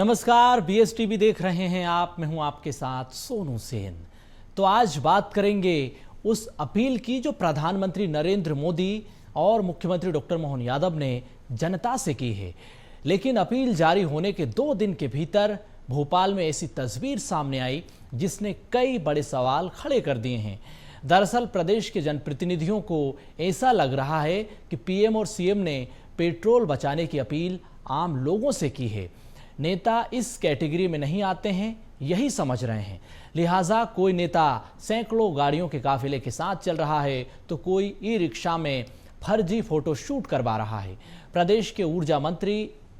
नमस्कार, बीएसटीवी देख रहे हैं आप। मैं हूं आपके साथ सोनू सेन। तो आज बात करेंगे उस अपील की जो प्रधानमंत्री नरेंद्र मोदी और मुख्यमंत्री डॉक्टर मोहन यादव ने जनता से की है। लेकिन अपील जारी होने के 2 दिन के भीतर भोपाल में ऐसी तस्वीर सामने आई जिसने कई बड़े सवाल खड़े कर दिए हैं। दरअसल प्रदेश के जनप्रतिनिधियों को ऐसा लग रहा है कि पीएम और सीएम ने पेट्रोल बचाने की अपील आम लोगों से की है। नेता इस कैटेगरी में नहीं आते हैं, यही समझ रहे हैं। लिहाजा कोई नेता सैकड़ों गाड़ियों के काफिले के साथ चल रहा है तो कोई ई रिक्शा में फर्जी फोटो शूट करवा रहा है। प्रदेश के ऊर्जा मंत्री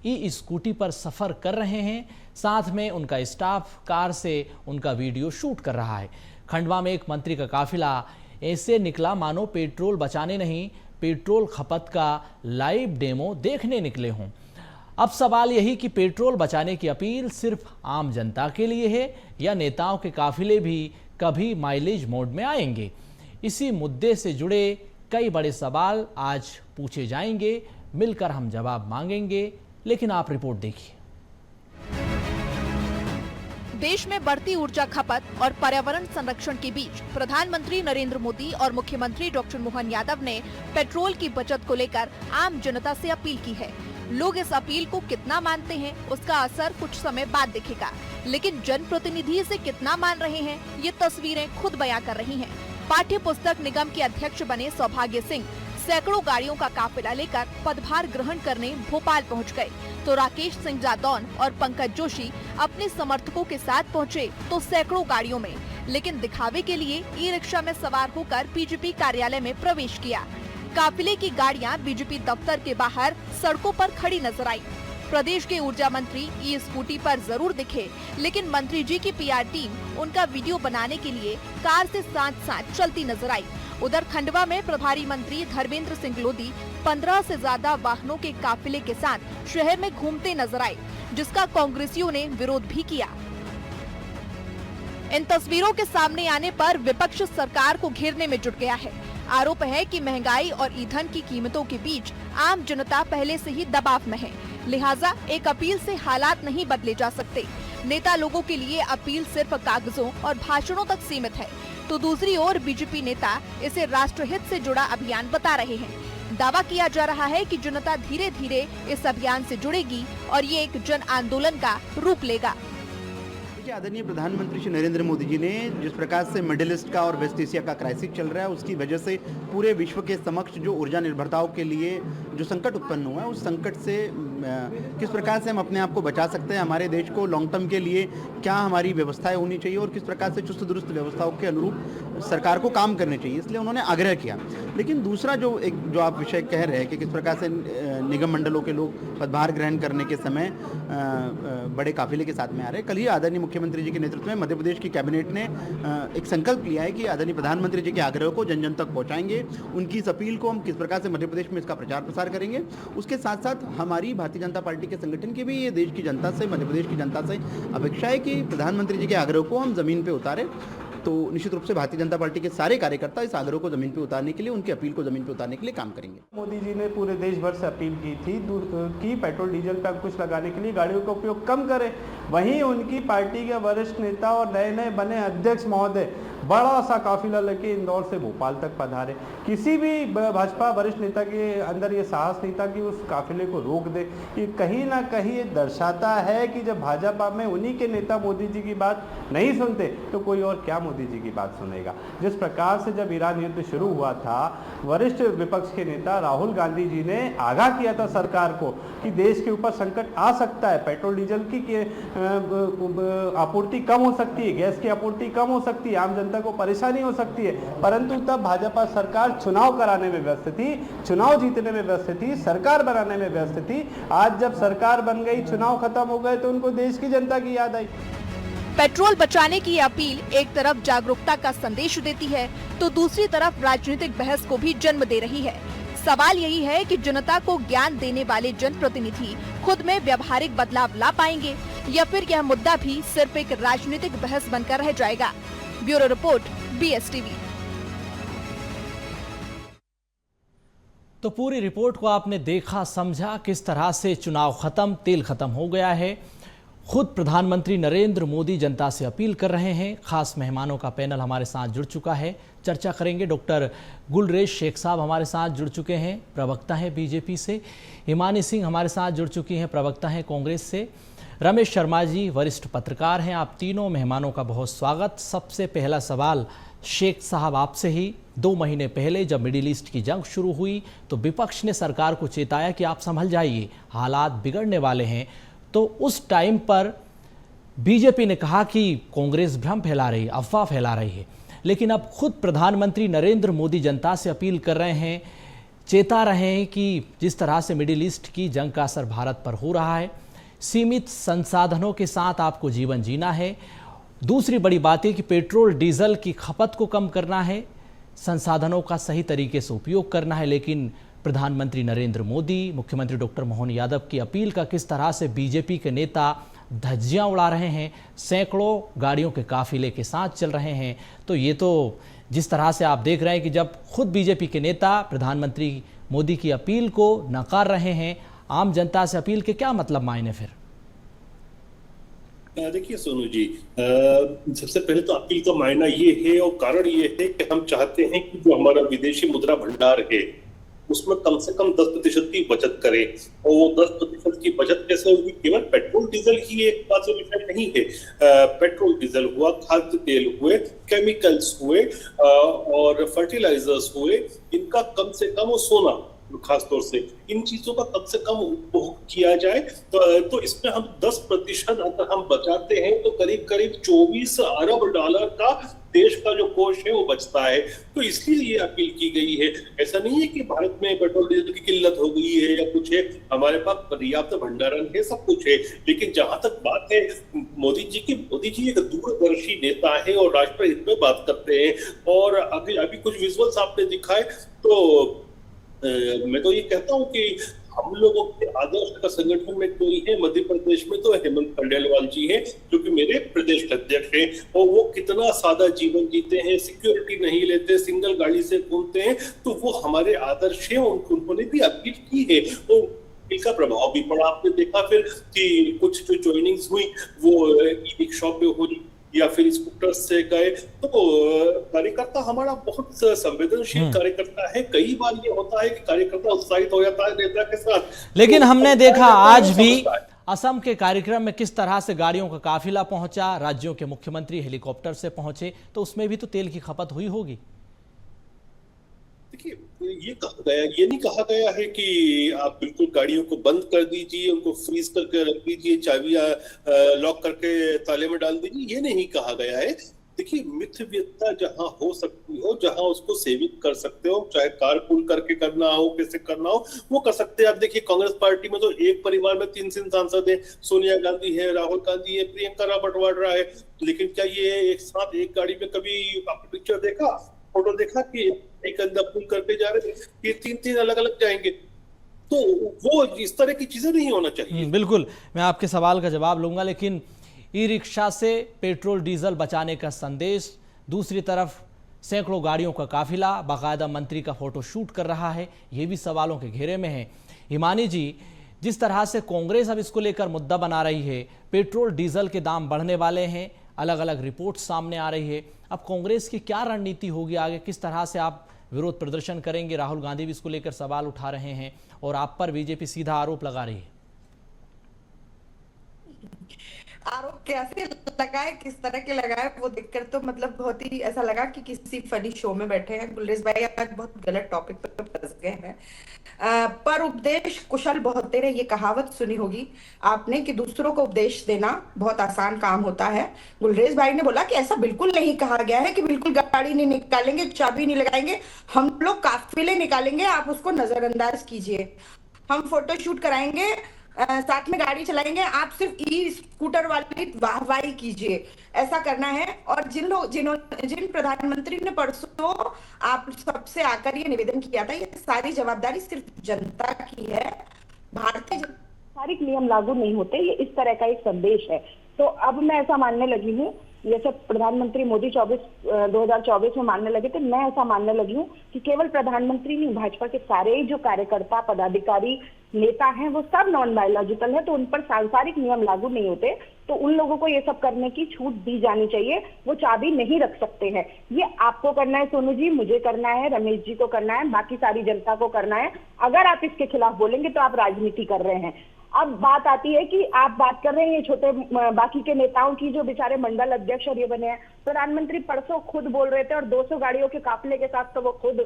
ई स्कूटी पर सफर कर रहे हैं, साथ में उनका स्टाफ कार से उनका वीडियो शूट कर रहा है। खंडवा में एक मंत्री का काफिला ऐसे निकला मानो पेट्रोल बचाने नहीं, पेट्रोल खपत का लाइव डेमो देखने निकले हों। अब सवाल यही कि पेट्रोल बचाने की अपील सिर्फ आम जनता के लिए है या नेताओं के काफिले भी कभी माइलेज मोड में आएंगे। इसी मुद्दे से जुड़े कई बड़े सवाल आज पूछे जाएंगे, मिलकर हम जवाब मांगेंगे। लेकिन आप रिपोर्ट देखिए। देश में बढ़ती ऊर्जा खपत और पर्यावरण संरक्षण के बीच प्रधानमंत्री नरेंद्र मोदी और मुख्यमंत्री डॉक्टर मोहन यादव ने पेट्रोल की बचत को लेकर आम जनता से अपील की है। लोग इस अपील को कितना मानते हैं उसका असर कुछ समय बाद दिखेगा, लेकिन जनप्रतिनिधि इसे कितना मान रहे हैं ये तस्वीरें खुद बयां कर रही हैं। पाठ्य पुस्तक निगम के अध्यक्ष बने सौभाग्य सिंह सैकड़ों गाड़ियों का काफिला लेकर पदभार ग्रहण करने भोपाल पहुंच गए, तो राकेश सिंह जादौन और पंकज जोशी अपने समर्थकों के साथ पहुंचे तो सैकड़ों गाड़ियों में, लेकिन दिखावे के लिए ई रिक्शा में सवार होकर बीजेपी कार्यालय में प्रवेश किया। काफिले की गाड़ियां बीजेपी दफ्तर के बाहर सड़कों पर खड़ी नजर आई। प्रदेश के ऊर्जा मंत्री ई स्कूटी पर जरूर दिखे, लेकिन मंत्री जी की पीआर टीम उनका वीडियो बनाने के लिए कार से साथ साथ चलती नजर आई। उधर खंडवा में प्रभारी मंत्री धर्मेंद्र सिंह लोधी 15 से ज्यादा वाहनों के काफिले के साथ शहर में घूमते नजर आए, जिसका कांग्रेसियों ने विरोध भी किया। इन तस्वीरों के सामने आने पर विपक्ष सरकार को घेरने में जुट गया है। आरोप है कि महंगाई और ईंधन की कीमतों के बीच आम जनता पहले से ही दबाव में है, लिहाजा एक अपील से हालात नहीं बदले जा सकते। नेता लोगों के लिए अपील सिर्फ कागजों और भाषणों तक सीमित है, तो दूसरी ओर बीजेपी नेता इसे राष्ट्रहित से जुड़ा अभियान बता रहे हैं। दावा किया जा रहा है कि जनता धीरे धीरे इस अभियान से जुड़ेगी और ये एक जन आंदोलन का रूप लेगा। आदरणीय प्रधानमंत्री श्री नरेंद्र मोदी जी ने जिस प्रकार से मिडिल ईस्ट का और वेस्ट एशिया का क्राइसिस चल रहा है, उसकी वजह से पूरे विश्व के समक्ष जो ऊर्जा निर्भरताओं के लिए जो संकट उत्पन्न हुआ है, उस संकट से किस प्रकार से हम अपने आप को बचा सकते हैं, हमारे देश को लॉन्ग टर्म के लिए क्या हमारी व्यवस्थाएं होनी चाहिए और किस प्रकार से चुस्त दुरुस्त व्यवस्थाओं के अनुरूप सरकार को काम करने चाहिए, इसलिए उन्होंने आग्रह किया। लेकिन दूसरा जो आप विषय कह रहे हैं कि किस प्रकार से निगम मंडलों के लोग पदभार ग्रहण करने के समय बड़े काफिले के साथ में आ रहे हैं। कल ही आदरणीय मुख्यमंत्री जी के नेतृत्व में मध्य प्रदेश की कैबिनेट ने एक संकल्प लिया है कि आदरणीय प्रधानमंत्री जी के आग्रह को जन जन तक पहुंचाएंगे। उनकी इस अपील को हम किस प्रकार से मध्य प्रदेश में इसका प्रचार प्रसार करेंगे। उसके साथ साथ हमारी भारतीय जनता पार्टी के संगठन की भी ये देश की जनता से, मध्य प्रदेश की जनता से अपेक्षा है कि प्रधानमंत्री जी के आग्रह को हम जमीन पर उतारें। तो निश्चित रूप से भारतीय जनता पार्टी के सारे कार्यकर्ता इस आग्रह को जमीन पर उतारने के लिए, उनकी अपील को जमीन पर उतारने के लिए काम करेंगे। मोदी जी ने पूरे देश भर से अपील की थी कि पेट्रोल डीजल पर अंकुश लगाने के लिए गाड़ियों का उपयोग कम करें। वहीं उनकी पार्टी के वरिष्ठ नेता और नए नए बने अध्यक्ष महोदय बड़ा सा काफिला लेके इंदौर से भोपाल तक पधारे। किसी भी भाजपा वरिष्ठ नेता के अंदर ये साहस नहीं था कि उस काफिले को रोक दे। ये कहीं ना कहीं ये दर्शाता है कि जब भाजपा में उन्हीं के नेता मोदी जी की बात नहीं सुनते तो कोई और क्या मोदी जी की बात सुनेगा। जिस प्रकार से जब ईरान युद्ध शुरू हुआ था, वरिष्ठ विपक्ष के नेता राहुल गांधी जी ने आगाह किया था सरकार को कि देश के ऊपर संकट आ सकता है, पेट्रोल डीजल की आपूर्ति कम हो सकती है, गैस की आपूर्ति कम हो सकती है, आम जनता को परेशानी हो सकती है। परंतु तब भाजपा सरकार चुनाव कराने में व्यस्त थी, चुनाव जीतने में व्यस्त थी, सरकार बनाने में व्यस्त थी। आज जब सरकार बन गई, चुनाव खत्म हो गए, तो उनको देश की जनता की याद आई। पेट्रोल बचाने की अपील एक तरफ जागरूकता का संदेश देती है तो दूसरी तरफ राजनीतिक बहस को भी जन्म दे रही है। सवाल यही है कि जनता को ज्ञान देने वाले जनप्रतिनिधि खुद में व्यवहारिक बदलाव ला पाएंगे या फिर यह मुद्दा भी सिर्फ एक राजनीतिक बहस बनकर रह जाएगा। Bureau report, BSTV. तो पूरी रिपोर्ट को आपने देखा, समझा किस तरह से चुनाव खत्म, तेल खत्म हो गया है। खुद प्रधानमंत्री नरेंद्र मोदी जनता से अपील कर रहे हैं। खास मेहमानों का पैनल हमारे साथ जुड़ चुका है, चर्चा करेंगे। डॉक्टर गुलरेज शेख साहब हमारे साथ जुड़ चुके हैं, प्रवक्ता हैं बीजेपी से। हिमानी सिंह हमारे साथ जुड़ चुकी हैं, प्रवक्ता हैं कांग्रेस से। रमेश शर्मा जी वरिष्ठ पत्रकार हैं। आप तीनों मेहमानों का बहुत स्वागत। सबसे पहला सवाल शेख साहब आपसे ही। 2 महीने पहले जब मिडिल ईस्ट की जंग शुरू हुई तो विपक्ष ने सरकार को चेताया कि आप संभल जाइए, हालात बिगड़ने वाले हैं। तो उस टाइम पर बीजेपी ने कहा कि कांग्रेस भ्रम फैला रही है, अफवाह फैला रही है। लेकिन अब खुद प्रधानमंत्री नरेंद्र मोदी जनता से अपील कर रहे हैं, चेता रहे हैं कि जिस तरह से मिडिल ईस्ट की जंग का असर भारत पर हो रहा है, सीमित संसाधनों के साथ आपको जीवन जीना है। दूसरी बड़ी बात है कि पेट्रोल डीजल की खपत को कम करना है, संसाधनों का सही तरीके से उपयोग करना है। लेकिन प्रधानमंत्री नरेंद्र मोदी, मुख्यमंत्री डॉक्टर मोहन यादव की अपील का किस तरह से बीजेपी के नेता धज्जियां उड़ा रहे हैं, सैकड़ों गाड़ियों के काफिले के साथ चल रहे हैं। तो ये तो जिस तरह से आप देख रहे हैं कि जब खुद बीजेपी के नेता प्रधानमंत्री मोदी की अपील को नकार रहे हैं, आम जनता से अपील के क्या मतलब मायने फिर? देखिए सोनू जी, सबसे पहले तो अपील का मायना ये है और कारण ये है कि हम चाहते हैं कि जो हमारा विदेशी मुद्रा भंडार है उसमें कम से कम 10% की बचत करें। और वो 10% की बचत कैसे होगी? केवल पेट्रोल डीजल ही एक बात विषय नहीं है। पेट्रोल डीजल हुआ, खाद्य तेल हुए, केमिकल्स हुए और फर्टिलाइजर्स हुए, इनका कम से कम, सोना खास तौर से, इन चीजों का कम से कम उपभोग किया जाए। तो इसमें हम 10% अगर हम बचाते हैं तो करीब करीब 24 अरब डॉलर का देश का जो कोष है वो बचता है। तो इसलिए ये अपील की गई है। ऐसा नहीं है कि भारत में पेट्रोल डीजल की किल्लत हो गई है या कुछ है, हमारे पास पर्याप्त भंडारण है, सब कुछ है। लेकिन जहां तक बात है मोदी जी एक दूरदर्शी नेता है और राष्ट्र हित में बात करते हैं। और अभी कुछ विजुअल्स आपने दिखाए तो मैं तो ये कहता हूँ कि हम लोगों के आदर्श का संगठन में कोई है मध्य प्रदेश में तो हेमंत खंडेलवाल जी हैं, जो कि मेरे प्रदेश अध्यक्ष हैं। और वो कितना सादा जीवन जीते हैं, सिक्योरिटी नहीं लेते, सिंगल गाड़ी से घूमते हैं। तो वो हमारे आदर्श हैं। उन्होंने भी अपील की है और का प्रभाव भी पड़ा। आपने देखा फिर कि कुछ जो ज्वाइनिंग्स हुई वो ई रिक्शा पे हुई या फिर स्कूटर से गए। तो कार्यकर्ता हमारा बहुत संवेदनशील कार्यकर्ता है। कई बार ये होता है कि कार्यकर्ता उत्साहित हो जाता है नेता के साथ। लेकिन हमने देखा आज भी असम के कार्यक्रम में किस तरह से गाड़ियों का काफिला पहुंचा, राज्यों के मुख्यमंत्री हेलीकॉप्टर से पहुंचे, तो उसमें भी तो तेल की खपत हुई होगी। देखिए, ये नहीं कहा गया है कि आप बिल्कुल गाड़ियों को बंद कर दीजिए, उनको फ्रीज करके रख दीजिए, चाबियां लॉक करके ताले में डाल दीजिए, ये नहीं कहा गया है। देखिए, मितव्ययिता जहां हो सकती हो, जहां उसको सेवित कर सकते हो, चाहे कारपूल करके करना हो, कैसे करना हो, वो कर सकते हैं। आप देखिए, कांग्रेस पार्टी में तो एक परिवार में 3 सांसद हैं, सोनिया गांधी है, राहुल गांधी है, प्रियंका रावत वाड्रा है। लेकिन क्या ये एक साथ एक गाड़ी में कभी आपने पिक्चर देखा, फोटो देखा कि एक अंदर पुल करके जा रहे हैं, ये 3 अलग अलग जाएंगे? तो वो इस तरह की चीजें नहीं होना चाहिए। बिल्कुल, मैं आपके सवाल का जवाब लूंगा। लेकिन ई रिक्शा से पेट्रोल डीजल बचाने का संदेश, दूसरी तरफ सैकड़ों गाड़ियों का काफिला, बाकायदा मंत्री का फोटो शूट कर रहा है, ये भी सवालों के घेरे में है। हिमानी जी, जिस तरह से कांग्रेस अब इसको लेकर मुद्दा बना रही है, पेट्रोल डीजल के दाम बढ़ने वाले हैं, अलग अलग रिपोर्ट सामने आ रही है, अब कांग्रेस की क्या रणनीति होगी आगे? किस तरह से आप विरोध प्रदर्शन करेंगे? राहुल गांधी भी इसको लेकर सवाल उठा रहे हैं और आप पर बीजेपी सीधा आरोप लगा रही है। आरोप कैसे लगाए, किस तरह के लगाए, वो देखकर तो मतलब बहुत ही ऐसा लगा कि किसी फनी शो में बैठे हैं। गुलरेज भाई आज बहुत गलत टॉपिक पर फंस गए हैं। पर उपदेश कुशल बहुत तेरे, ये कहावत सुनी होगी आपने कि दूसरों को उपदेश देना बहुत आसान काम होता है। गुलरेज भाई ने बोला कि ऐसा बिल्कुल नहीं कहा गया है कि बिल्कुल गाड़ी नहीं निकालेंगे, चाबी नहीं लगाएंगे, हम लोग काफिले निकालेंगे, आप उसको नजरअंदाज कीजिए, हम फोटो शूट कराएंगे, साथ में गाड़ी चलाएंगे, आप सिर्फ ई स्कूटर वाली वाहवाही कीजिए, ऐसा करना है। और जिन प्रधानमंत्री ने परसों आप सबसे आकर ये निवेदन किया था, ये सारी जवाबदारी सिर्फ जनता की है। भारतीय सारे नियम लागू नहीं होते, ये इस तरह का एक संदेश है। तो अब मैं ऐसा मानने लगी हूँ जैसे प्रधानमंत्री मोदी 2024 में मानने लगे थे, मैं ऐसा मानने लगी हूँ कि केवल प्रधानमंत्री नहीं, भाजपा के सारे जो कार्यकर्ता, पदाधिकारी, नेता हैं, वो सब नॉन बायोलॉजिकल है, तो उन पर सांसारिक नियम लागू नहीं होते। तो उन लोगों को ये सब करने की छूट दी जानी चाहिए, वो चाबी नहीं रख सकते हैं। ये आपको करना है सोनू जी, मुझे करना है, रमेश जी को करना है, बाकी सारी जनता को करना है। अगर आप इसके खिलाफ बोलेंगे तो आप राजनीति कर रहे हैं। अब बात आती है कि आप बात कर रहे हैं ये छोटे बाकी के नेताओं की, जो बेचारे मंडल अध्यक्ष और ये बने हैं। प्रधानमंत्री परसों खुद बोल रहे थे और 200 गाड़ियों के काफिले के साथ तो वो खुद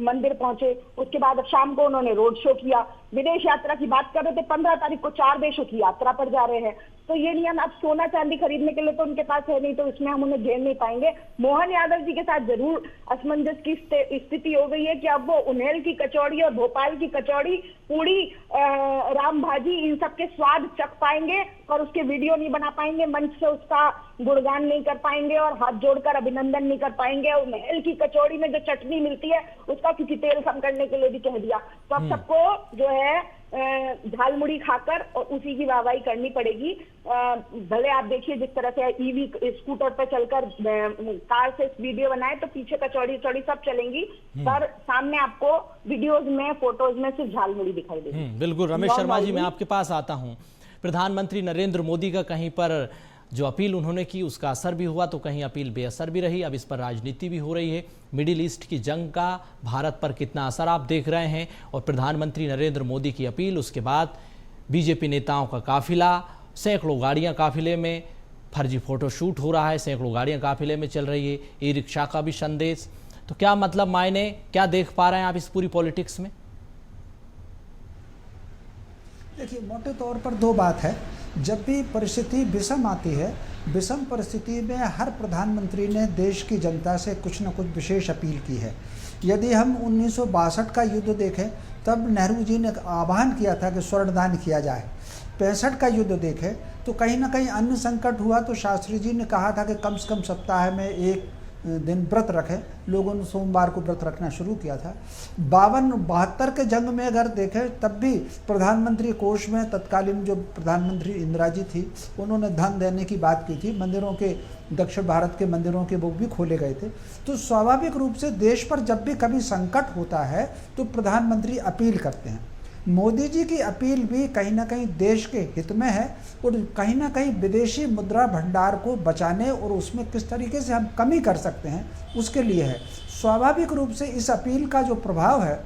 मंदिर पहुंचे। उसके बाद शाम को उन्होंने रोड शो किया। विदेश यात्रा की बात कर रहे थे, 15 तारीख को 4 देशों की यात्रा पर जा रहे हैं। तो ये नियम, अब सोना चांदी खरीदने के लिए तो उनके पास है नहीं, तो इसमें हम उन्हें घेर नहीं पाएंगे। मोहन यादव जी के साथ जरूर असमंजस की स्थिति हो गई है कि अब वो उन्हेल की कचौड़ी और भोपाल की कचौड़ी, पूड़ी, राम भाजी, इन सब के स्वाद चख पाएंगे और उसके वीडियो नहीं बना पाएंगे, मंच से उसका गुणगान नहीं कर पाएंगे और हाथ जोड़कर अभिनंदन नहीं कर पाएंगे। और उन्हेल की कचौड़ी में जो चटनी मिलती है उसका किसी तेल कम करने के लिए भी कह दिया। तो अब सबको जो है झाल मुड़ी खाकर और उसी की वाहवाही करनी पड़ेगी। भले आप देखिए जिस तरह से ईवी स्कूटर पर चलकर कार से वीडियो बनाए तो पीछे कचौड़ी चौड़ी सब चलेंगी, पर सामने आपको वीडियोज में, फोटोज में सिर्फ झाल मुड़ी दिखाई देगी। बिल्कुल। रमेश शर्मा जी, मैं आपके पास आता हूँ। प्रधानमंत्री नरेंद्र मोदी का कहीं पर जो अपील उन्होंने की उसका असर भी हुआ, तो कहीं अपील बेअसर भी रही। अब इस पर राजनीति भी हो रही है। मिडिल ईस्ट की जंग का भारत पर कितना असर आप देख रहे हैं, और प्रधानमंत्री नरेंद्र मोदी की अपील, उसके बाद बीजेपी नेताओं का काफिला, सैकड़ों गाड़ियां काफिले में, फर्जी फोटो शूट हो रहा है, सैकड़ों गाड़ियां काफिले में चल रही है, ई रिक्शा का भी संदेश। तो क्या मतलब मायने क्या देख पा रहे हैं आप इस पूरी पॉलिटिक्स में? देखिए, मोटे तौर पर दो बात है। जब भी परिस्थिति विषम आती है, विषम परिस्थिति में हर प्रधानमंत्री ने देश की जनता से कुछ न कुछ विशेष अपील की है। यदि हम 1962 का युद्ध देखें, तब नेहरू जी ने आह्वान किया था कि स्वर्णदान किया जाए। 65 का युद्ध देखें तो कहीं ना कहीं अन्न संकट हुआ, तो शास्त्री जी ने कहा था कि कम से कम सप्ताह में एक दिन व्रत रखें। लोगों ने सोमवार को व्रत रखना शुरू किया था। 52-72 के जंग में अगर देखें, तब भी प्रधानमंत्री कोष में तत्कालीन जो प्रधानमंत्री इंदिरा जी थी, उन्होंने धन देने की बात की थी। मंदिरों के, दक्षिण भारत के मंदिरों के वो भी खोले गए थे। तो स्वाभाविक रूप से देश पर जब भी कभी संकट होता है तो प्रधानमंत्री अपील करते हैं। मोदी जी की अपील भी कहीं ना कहीं देश के हित में है, और कहीं ना कहीं विदेशी मुद्रा भंडार को बचाने और उसमें किस तरीके से हम कमी कर सकते हैं उसके लिए है। स्वाभाविक रूप से इस अपील का जो प्रभाव है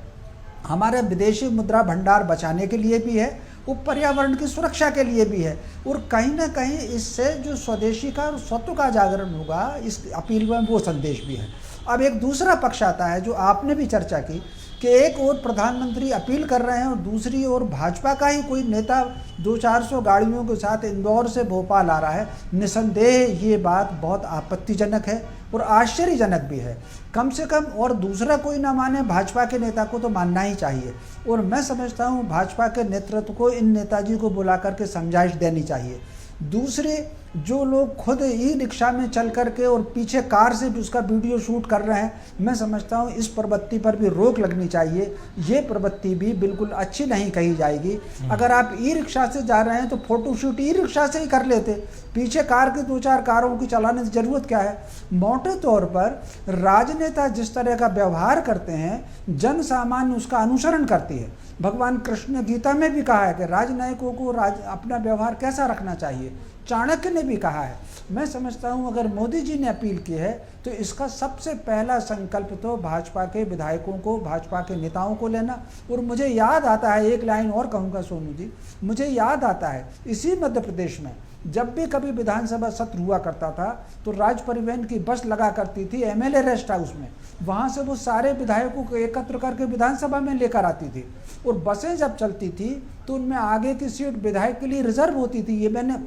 हमारे विदेशी मुद्रा भंडार बचाने के लिए भी है, वो पर्यावरण की सुरक्षा के लिए भी है, और कहीं ना कहीं इससे जो स्वदेशी का और स्वत्व का जागरण होगा, इस अपील में वो संदेश भी है। अब एक दूसरा पक्ष आता है जो आपने भी चर्चा की कि एक ओर प्रधानमंत्री अपील कर रहे हैं और दूसरी ओर भाजपा का ही कोई नेता 200-400 गाड़ियों के साथ इंदौर से भोपाल आ रहा है। निसंदेह ये बात बहुत आपत्तिजनक है और आश्चर्यजनक भी है। कम से कम और दूसरा कोई ना माने, भाजपा के नेता को तो मानना ही चाहिए, और मैं समझता हूँ भाजपा के नेतृत्व को इन नेताजी को बुला करके समझाइश देनी चाहिए। दूसरे, जो लोग खुद ई रिक्शा में चल करके और पीछे कार से भी उसका वीडियो शूट कर रहे हैं, मैं समझता हूँ इस प्रवृत्ति पर भी रोक लगनी चाहिए। ये प्रवृत्ति भी बिल्कुल अच्छी नहीं कही जाएगी। अगर आप ई रिक्शा से जा रहे हैं तो फोटो शूट ई रिक्शा से ही कर लेते, पीछे कार की 2-4 कारों की चलाने की जरूरत क्या है। मोटे तौर पर राजनेता जिस तरह का व्यवहार करते हैं, जन सामान्य उसका अनुसरण करती है। भगवान कृष्ण ने गीता में भी कहा है कि राजनयिकों को अपना व्यवहार कैसा रखना चाहिए। चाणक्य ने भी कहा है। मैं समझता हूं अगर मोदी जी ने अपील की है तो इसका सबसे पहला संकल्प तो भाजपा के विधायकों को, भाजपा के नेताओं को लेना। और मुझे याद आता है, एक लाइन और कहूँगा सोनू जी, मुझे याद आता है इसी मध्य प्रदेश में जब भी कभी विधानसभा सत्र हुआ करता था तो राज परिवहन की बस लगा करती थी एमएलए रेस्ट हाउस में। वहाँ से वो सारे विधायकों को एकत्र करके विधानसभा में लेकर आती थी, और बसें जब चलती थी तो उनमें आगे की सीट विधायक के लिए रिजर्व होती थी। ये मैंने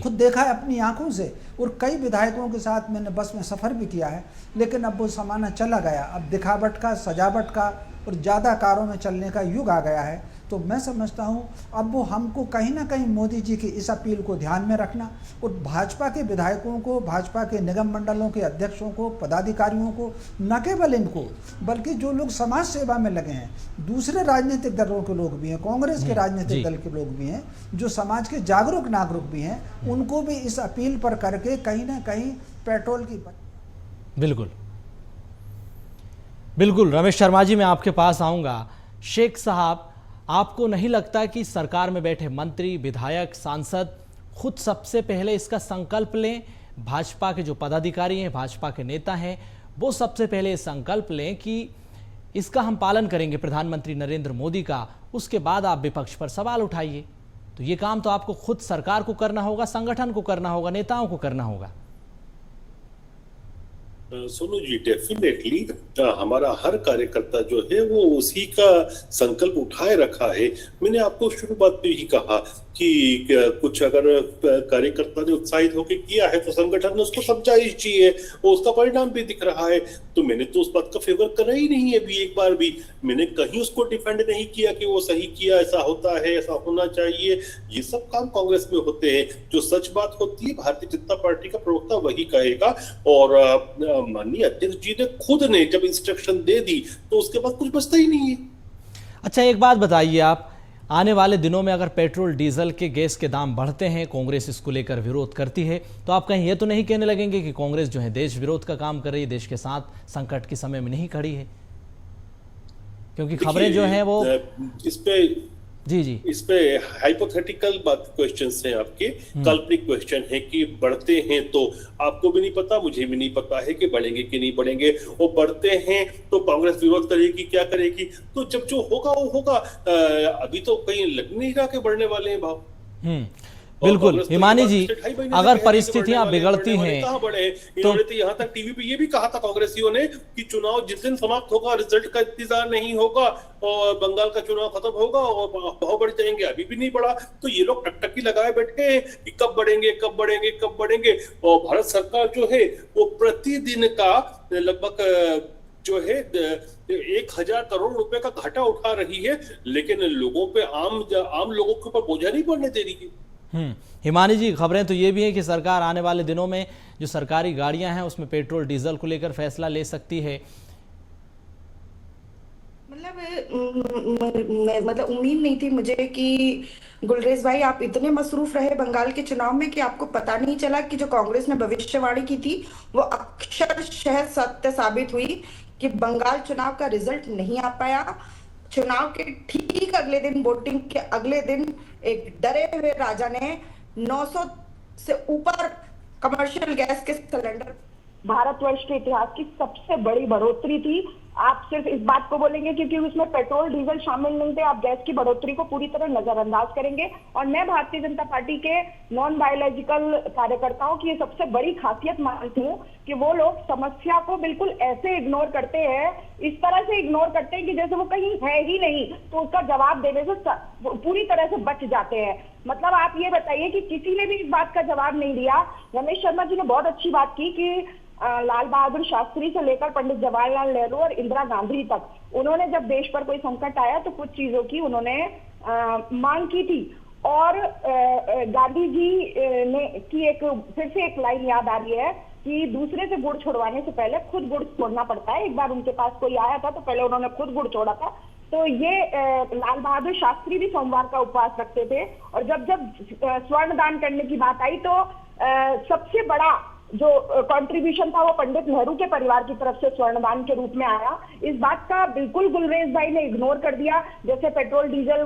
खुद देखा है अपनी आंखों से, और कई विधायकों के साथ मैंने बस में सफ़र भी किया है। लेकिन अब वो ज़माना चला गया। अब दिखावट का, सजावट का और ज़्यादा कारों में चलने का युग आ गया है। तो मैं समझता हूँ अब वो हमको कहीं ना कहीं मोदी जी की इस अपील को ध्यान में रखना और भाजपा के विधायकों को, भाजपा के निगम मंडलों के अध्यक्षों को, पदाधिकारियों को, न केवल इनको बल्कि जो लोग समाज सेवा में लगे हैं, दूसरे राजनीतिक दलों के लोग भी हैं, कांग्रेस के राजनीतिक दल के लोग भी हैं, जो समाज के जागरूक नागरिक भी हैं, उनको भी इस अपील पर करके कहीं ना कहीं पेट्रोल की बिल्कुल बिल्कुल रमेश शर्मा जी, मैं आपके पास आऊंगा। शेख साहब, आपको नहीं लगता कि सरकार में बैठे मंत्री, विधायक, सांसद खुद सबसे पहले इसका संकल्प लें? भाजपा के जो पदाधिकारी हैं, भाजपा के नेता हैं, वो सबसे पहले संकल्प लें कि इसका हम पालन करेंगे प्रधानमंत्री नरेंद्र मोदी का, उसके बाद आप विपक्ष पर सवाल उठाइए। तो ये काम तो आपको खुद सरकार को करना होगा, संगठन को करना होगा, नेताओं को करना होगा। सोनू जी, डेफिनेटली हमारा हर कार्यकर्ता जो है वो उसी का संकल्प उठाए रखा है। मैंने आपको शुरुआत में ही कहा कि कुछ अगर कार्यकर्ता ने उत्साहित होकर किया है तो संगठन ने उसको समझाइश चाहिए और उसका परिणाम भी दिख रहा है। तो मैंने तो उस बात का फेवर करा ही नहीं है अभी एक बार भी। मैंने कहीं उसको डिफेंड नहीं किया कि वो सही किया, ऐसा होता है, ऐसा होना चाहिए। ये सब काम कांग्रेस में होते हैं। जो सच बात होती है भारतीय जनता पार्टी का प्रवक्ता वही कहेगा। और माननीय अध्यक्ष जी ने खुद ने जब इंस्ट्रक्शन दे दी तो उसके बाद कुछ बचता ही नहीं है। अच्छा, एक बात बताइए आप, आने वाले दिनों में अगर पेट्रोल, डीजल के, गैस के दाम बढ़ते हैं, कांग्रेस इसको लेकर विरोध करती है, तो आप कहीं ये तो नहीं कहने लगेंगे कि कांग्रेस जो है देश विरोध का काम कर रही है, देश के साथ संकट के समय में नहीं खड़ी है? क्योंकि खबरें जो हैं वो इस पे जी इस पे हाइपोथेटिकल बात क्वेश्चंस हैं आपके, काल्पनिक क्वेश्चन है कि बढ़ते हैं तो आपको भी नहीं पता, मुझे भी नहीं पता है कि बढ़ेंगे कि नहीं बढ़ेंगे। वो बढ़ते हैं तो कांग्रेस विरोध करेगी, क्या करेगी? तो जब जो होगा वो होगा। अभी तो कहीं लग नहीं रहा कि बढ़ने वाले हैं भाव। बिल्कुल हिमानी जी, अगर परिस्थितियां बिगड़ती हैं इन्होंने तो यहाँ तक टीवी पे ये भी कहा था कांग्रेसियों ने कि चुनाव जिस दिन समाप्त होगा रिजल्ट का इंतजार नहीं होगा और बंगाल का चुनाव खत्म होगा और भाव बढ़ जाएंगे। अभी भी नहीं बढ़ा। तो ये लोग टकटकी लगाए बैठे हैं कि कब बढ़ेंगे, कब बढ़ेंगे, कब बढ़ेंगे। और भारत सरकार जो है वो प्रतिदिन का लगभग जो है 1000 करोड़ रुपए का घाटा उठा रही है, लेकिन लोगों पे आम लोगों के ऊपर बोझा नहीं पड़ने दे रही है। हिमानी जी, खबरें तो ये भी हैं कि सरकार आने वाले दिनों में जो सरकारी गाड़ियां हैं उसमें पेट्रोल, डीजल को लेकर फैसला ले सकती है। मतलब उम्मीद नहीं थी मुझे कि गुलरेज भाई आप इतने मसरूफ रहे बंगाल के चुनाव में कि आपको पता नहीं चला कि जो कांग्रेस ने भविष्यवाणी की थी वो अक्षरशः सत्य साबित हुई कि बंगाल चुनाव का रिजल्ट नहीं आ पाया। चुनाव के ठीक अगले दिन, वोटिंग के अगले दिन, एक डरे हुए राजा ने 900 से ऊपर कमर्शियल गैस के सिलेंडर, भारतवर्ष के इतिहास की सबसे बड़ी बढ़ोतरी थी। आप सिर्फ इस बात को बोलेंगे क्योंकि उसमें पेट्रोल डीजल शामिल नहीं थे, आप गैस की बढ़ोतरी को पूरी तरह नजरअंदाज करेंगे। और मैं भारतीय जनता पार्टी के नॉन बायोलॉजिकल कार्यकर्ताओं की ये सबसे बड़ी खासियत मानती हूँ कि वो लोग समस्या को बिल्कुल ऐसे इग्नोर करते हैं, इस तरह से इग्नोर करते हैं कि जैसे वो कहीं है ही नहीं, तो उसका जवाब देने से पूरी तरह से बच जाते हैं। मतलब आप ये बताइए कि किसी ने भी इस बात का जवाब नहीं दिया। रमेश शर्मा जी ने बहुत अच्छी बात की कि लाल बहादुर शास्त्री से लेकर पंडित जवाहरलाल नेहरू और इंदिरा गांधी तक उन्होंने जब देश पर कोई संकट आया तो कुछ चीजों की उन्होंने मांग की थी। और गांधी जी ने की एक फिर से एक लाइन याद आ रही है कि दूसरे से गुड़ छोड़वाने से पहले खुद गुड़ छोड़ना पड़ता है। एक बार उनके पास कोई आया था तो पहले उन्होंने खुद गुड़ छोड़ा था। तो ये लाल बहादुर शास्त्री भी सोमवार का उपवास रखते थे। और जब स्वर्ण दान करने की बात आई तो सबसे बड़ा जो कंट्रीब्यूशन था वो पंडित नेहरू के परिवार की तरफ से स्वर्णदान के रूप में आया। इस बात का बिल्कुल गुलरेज भाई ने इग्नोर कर दिया। जैसे पेट्रोल डीजल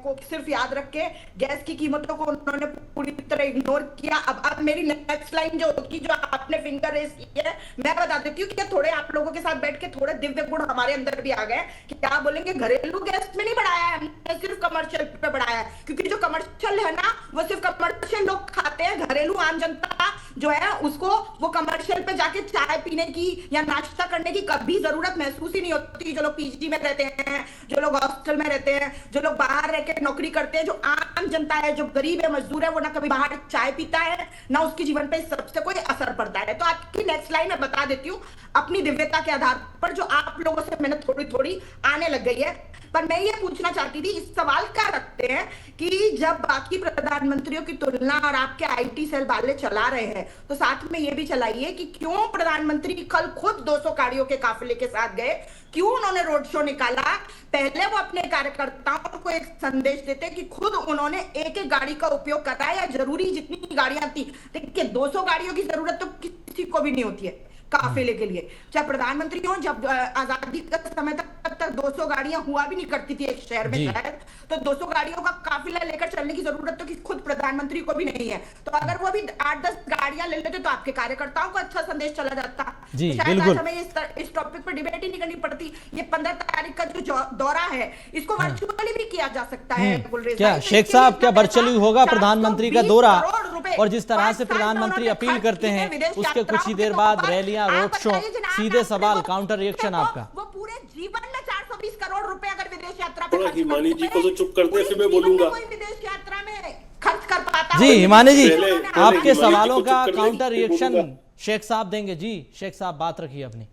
को सिर्फ याद रख के गैस की कीमतों को उन्होंने पूरी तरह इग्नोर किया। अब मेरी नेक्स्ट लाइन जो होगी, जो आपने फिंगर रेस की है, मैं बता देती हूँ कि थोड़े आप लोगों के साथ बैठ के थोड़े दिव्य गुण हमारे अंदर भी आ गए कि क्या बोलेंगे, घरेलू गैस में नहीं बढ़ाया है हमने, सिर्फ कमर्शियल पे बढ़ाया है। क्योंकि जो कमर्शियल है ना वो सिर्फ कमर्शियल लोग खाते हैं, घरेलू आम जनता जो है उसको वो कमर्शियल पे जाके चाय पीने की या नाश्ता करने की कभी जरूरत महसूस ही नहीं होती। जो लोग पीजी में रहते हैं, जो लोग हॉस्टल में रहते हैं, जो लोग बाहर रह के नौकरी करते हैं, जो आम जनता है, जो गरीब है, मजदूर है, वो ना कभी बाहर चाय पीता है ना उसके जीवन पे सबसे कोई असर पड़ता है। तो आपकी नेक्स्ट लाइन मैं बता देती हूँ अपनी दिव्यता के आधार पर, जो आप लोगों से मैंने थोड़ी थोड़ी आने लग गई है। पर मैं ये पूछना चाहती थी, इस सवाल क्या रखते हैं कि जब बाकी प्रधानमंत्रियों की तुलना और आपके आईटी सेल वाले चला रहे हैं तो साथ में ये भी चलाइए कि क्यों प्रधानमंत्री कल खुद 200 गाड़ियों के काफिले के साथ गए, क्यों उन्होंने रोड शो निकाला। पहले वो अपने कार्यकर्ताओं को एक संदेश देते कि खुद उन्होंने एक एक गाड़ी का उपयोग करा है, या जरूरी जितनी गाड़ियां थी। देखिए 200 गाड़ियों की जरूरत तो किसी को भी नहीं होती है काफिले के लिए, चाहे प्रधानमंत्री हो। जब आजादी का समय तक 200 गाड़ियां हुआ भी नहीं करती थी एक शहर में शायद, तो 200 गाड़ियों का काफिला लेकर चलने की जरूरत तो खुद प्रधानमंत्री को भी नहीं है। तो अगर वो भी 8-10 गाड़ियां ले लेते तो आपके कार्यकर्ताओं को अच्छा संदेश चला जाता। जी, तो शायद बिल्कुल। आज हमें इस टॉपिक पर डिबेट ही नहीं करनी पड़ती। ये 15 तारीख का जो दौरा है इसको वर्चुअली भी किया जा सकता है। गुलरेज क्या भाई, तो शेख इसके लिए साहब, क्या इतना वर्चुअली पैसा, होगा प्रधानमंत्री का 420 दौरा? करोड़ रुपए और जिस तरह 5 से साल में प्रधानमंत्री उन्होंने अपील खर्च करते किए हैं विदेश उसके कुछ ही यात्राओं देर के बाद ऊपर। रैलियां, आप रोड शो, बताइए जनाब, सीधे आपने सवाल, वो- काउंटर रिएक्शन देखो, आपका। वो पूरे जीवन में 420 करोड़ रुपए अगर विदेश यात्रा पे थोड़ा खर्च हिमानी करते जी को तो हैं, चुप कर दे, पूरे फिर मैं जीवन में बोलूंगा। कोई विदेश यात्रा में खर्च कर पाता जी हो। हिमानी जी, पहले आपके हिमानी जी सवालों को का चुप कर ले, काउंटर फिर रिएक्शन बोलूंगा। शेख साहब देंगे। जी शेख साहब, बात रखिए अपनी।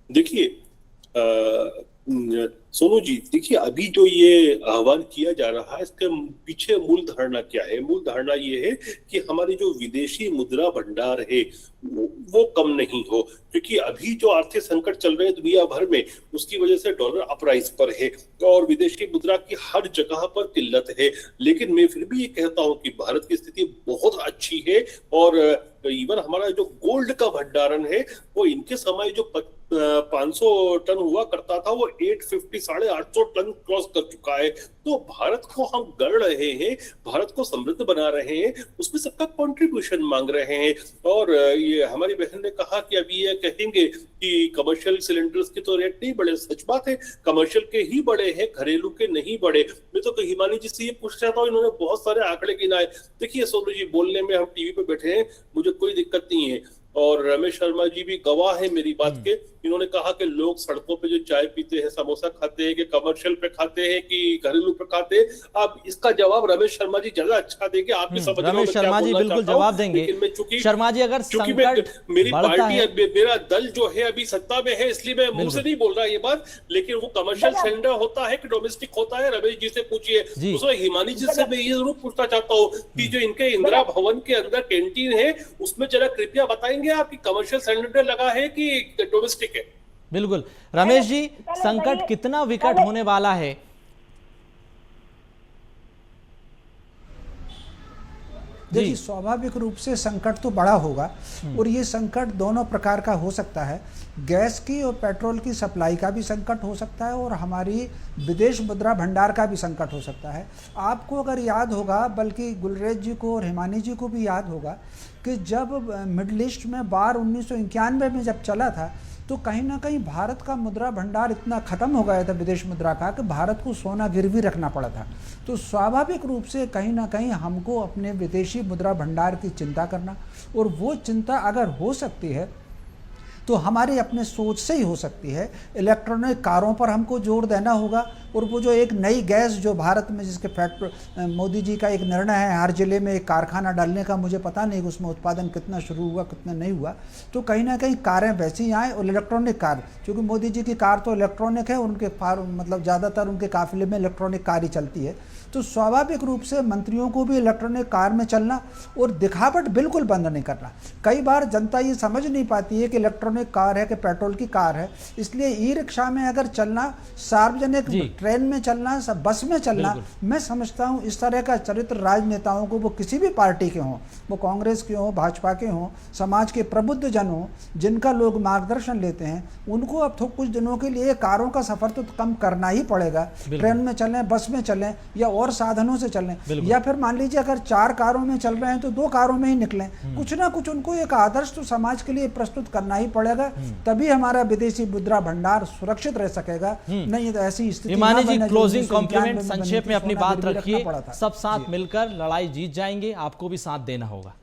देखिए सोनू जी, देखिए अभी जो ये आह्वान किया जा रहा है इसके पीछे मूल धारणा क्या है? मूल धारणा ये है कि हमारी जो विदेशी मुद्रा भंडार है वो कम नहीं हो, क्योंकि अभी जो आर्थिक संकट चल रहे हैं दुनिया भर में उसकी वजह से डॉलर अपराइज पर है और विदेशी मुद्रा की हर जगह पर किल्लत है। लेकिन मैं फिर भी ये कहता हूं कि भारत की स्थिति बहुत अच्छी है और इवन हमारा जो गोल्ड का भंडारण है वो इनके समय जो 500 टन हुआ करता था वो 850 850 टन क्रॉस कर चुका है। तो भारत को हम गढ़ रहे हैं, भारत को समृद्ध बना रहे हैं, उसमें सबका कंट्रीब्यूशन मांग रहे हैं। और ये हमारी बहन ने कहा कि अभी ये कहेंगे कि कमर्शियल सिलेंडर्स के तो रेट नहीं बढ़े। सच बात है, कमर्शियल के ही बढ़े हैं, घरेलू के नहीं बढ़े। मैं तो हिमानी जी से ये पूछ रहा था, इन्होंने बहुत सारे आंकड़े गिनाए। देखिए सोनू जी, बोलने में हम टीवी पे बैठे हैं, मुझे कोई दिक्कत नहीं है और रमेश शर्मा जी भी गवाह है मेरी बात के। इन्होंने कहा कि लोग सड़कों पे जो चाय पीते हैं, समोसा खाते हैं, कि कमर्शियल पे खाते हैं कि घरेलू पे खाते हैं। अब इसका जवाब रमेश शर्मा जी ज्यादा अच्छा देंगे, आप भी समझ रहे हो रमेश शर्मा जी बिल्कुल जवाब देंगे। लेकिन मैं चूंकि शर्मा जी, अगर संकट मेरी बढ़ता पार्टी है, मेरा दल जो है अभी सत्ता में है, इसलिए मैं मुंह से नहीं बोल रहा ये बात, लेकिन वो कमर्शियल सिलेंडर होता है कि डोमेस्टिक होता है, रमेश जी से पूछिए। उसमें हिमानी जी से मैं ये जरूर पूछना चाहता हूँ कि जो इनके इंदिरा भवन के अंदर कैंटीन है उसमें जरा कृपया बताएंगे आप कि कमर्शियल सिलेंडर लगा है कि डोमेस्टिक है? बिल्कुल रमेश जी, संकट कितना विकट होने वाला है? देखिए, स्वाभाविक रूप से संकट तो बड़ा होगा और ये संकट दोनों प्रकार का हो सकता है। गैस की और पेट्रोल की सप्लाई का भी संकट हो सकता है और हमारी विदेश मुद्रा भंडार का भी संकट हो सकता है। आपको अगर याद होगा, बल्कि गुलरेज जी को और हिमानी जी को भी याद होगा कि जब मिडिल ईस्ट में बाढ़ 1991 में जब चला था तो कहीं ना कहीं भारत का मुद्रा भंडार इतना ख़त्म हो गया था विदेश मुद्रा का कि भारत को सोना गिरवी रखना पड़ा था। तो स्वाभाविक रूप से कहीं ना कहीं हमको अपने विदेशी मुद्रा भंडार की चिंता करना, और वो चिंता अगर हो सकती है तो हमारी अपने सोच से ही हो सकती है। इलेक्ट्रॉनिक कारों पर हमको जोर देना होगा और वो जो एक नई गैस जो भारत में जिसके मोदी जी का एक निर्णय है हर जिले में एक कारखाना डालने का, मुझे पता नहीं उसमें उत्पादन कितना शुरू हुआ कितना नहीं हुआ, तो कहीं ना कहीं कारें वैसी आएँ और इलेक्ट्रॉनिक कार, क्योंकि मोदी जी की कार तो इलेक्ट्रॉनिक है, उनके मतलब ज़्यादातर उनके काफिले में इलेक्ट्रॉनिक कार ही चलती है। तो स्वाभाविक रूप से मंत्रियों को भी इलेक्ट्रॉनिक कार में चलना और दिखावट बिल्कुल बंद नहीं करना। कई बार जनता ये समझ नहीं पाती है कि इलेक्ट्रॉनिक कार है कि पेट्रोल की कार है, इसलिए ई रिक्शा में अगर चलना, सार्वजनिक ट्रेन में चलना, सब बस में चलना, मैं समझता हूँ इस तरह का चरित्र राजनेताओं को, वो किसी भी पार्टी के हों, वो कांग्रेस के हों, भाजपा के हों, समाज के प्रबुद्ध जन हों, जिनका लोग मार्गदर्शन लेते हैं, उनको अब तो कुछ दिनों के लिए कारों का सफर तो कम करना ही पड़ेगा। ट्रेन में चलें, बस में चलें या और साधनों से चलें, या फिर मान लीजिए अगर 4 कारों में चल रहे हैं तो 2 कारों में ही निकलें। कुछ ना कुछ उनको एक आदर्श तो समाज के लिए प्रस्तुत करना ही पड़ेगा, तभी हमारा विदेशी मुद्रा भंडार सुरक्षित रह सकेगा। नहीं तो ऐसी स्थिति हिमानी जी, क्लोजिंग कॉम्प्लीमेंट, संक्षेप में अपनी बात रखिए। सब साथ मिलकर लड़ाई जीत जाएंगे, आपको भी साथ देना होगा।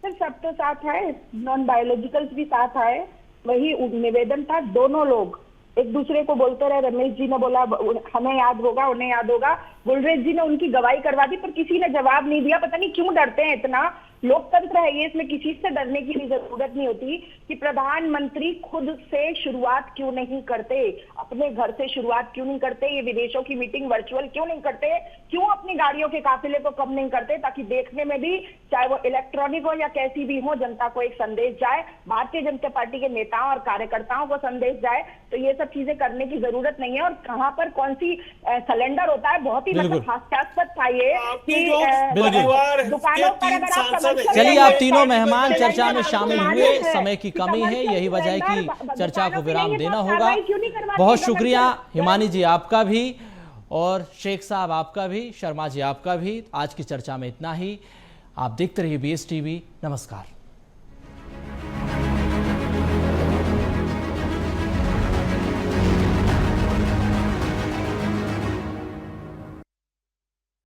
सर सब तो साथ आए, नॉन बायोलॉजिकल्स भी साथ आए, वही निवेदन था। दोनों लोग एक दूसरे को बोलते रहे, रमेश जी ने बोला हमें याद होगा, उन्हें याद होगा, गुलरेज जी ने उनकी गवाही करवा दी, पर किसी ने जवाब नहीं दिया। पता नहीं क्यों डरते हैं इतना। लोकतंत्र है ये, इसमें किसी से डरने की भी जरूरत नहीं होती कि प्रधानमंत्री खुद से शुरुआत क्यों नहीं करते, अपने घर से शुरुआत क्यों नहीं करते, ये विदेशों की मीटिंग वर्चुअल क्यों नहीं करते, क्यों अपनी गाड़ियों के काफिले को कम नहीं करते, ताकि देखने में भी चाहे वो इलेक्ट्रॉनिक हो या कैसी भी हो जनता को एक संदेश जाए, भारतीय जनता पार्टी के नेताओं और कार्यकर्ताओं को संदेश जाए। तो ये सब चीजें करने की जरूरत नहीं है। और कहाँ पर कौन सी सिलेंडर होता है, बहुत ही मतलब हास्यास्पद था ये कि दुकानों पर अगर आप चलिए, आप तीनों मेहमान चर्चा में शामिल हुए, समय की कमी है, यही वजह है कि चर्चा को विराम देना होगा। बहुत शुक्रिया हिमानी जी आपका भी, और शेख साहब आपका भी, शर्मा जी आपका भी। आज की चर्चा में इतना ही। आप देखते रहिए BS TV। नमस्कार।